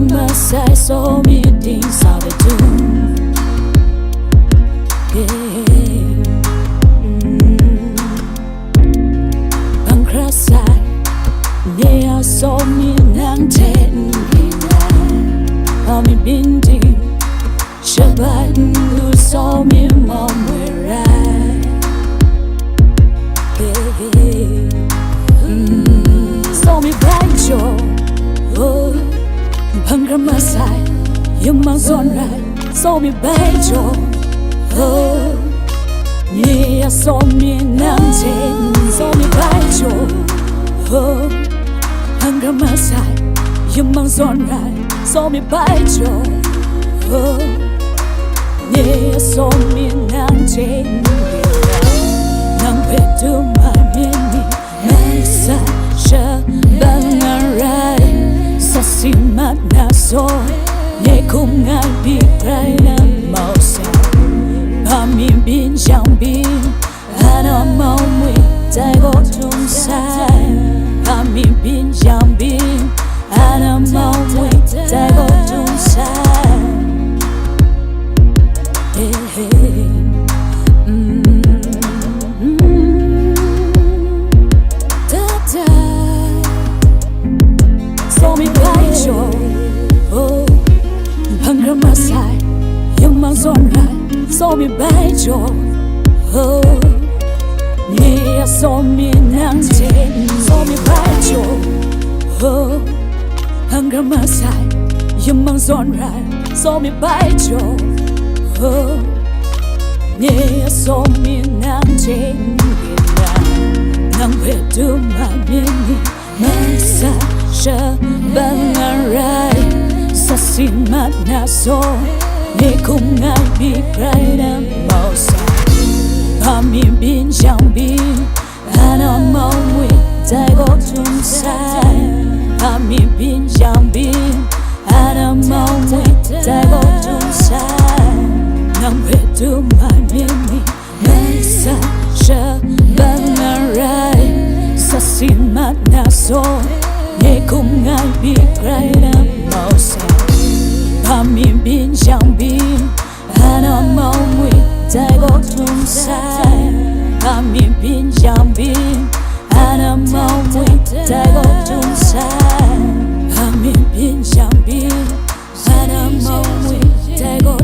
Masai so me din sabe tu Pankrasai Nia so me nang ten Ami bindi Shabat lu so me momwera So me baicho Oh Pankramasai Yumang sonrai So me baicho Oh Nia so me nang ten So me baicho Oh Pankramasai Yumang sonrai So me baicho Oh Nia so me nang ten Nang petu mamini Maisa Shabangarai Sasimat na so Ye kung ngai bi prai na mau sa Pami bin xiang bin Ana mau mui Zai go tung sai Pami bin xiang bin Ana mau mui Zai go tung sai Hey hey So me baicho Oh Pankramasai Yumang sonrai So me baicho Oh Nia so me nang ten So me baicho Oh Pankramasai Yumang sonrai So me baicho Oh Nia so me nang ten Nang petu mamini Maisa Shabangarai Sasimat na so Ye kung ngai bi prai na mau sa Pami bin xiang bin Ana mau mui Zai go tung sai Pami bin xiang bin Ana mau mui Zai go tung sai Nang petu mamini Maisa Shabangarai Sasimat na so Ye kung ngai bi prai na mau sa Pami bin xiang bin Ana mau mui Zai go tung sai Pami bin xiang bin Ana mau mui Zai go tung sai Pami bin xiang bin Ana mau mui Zai go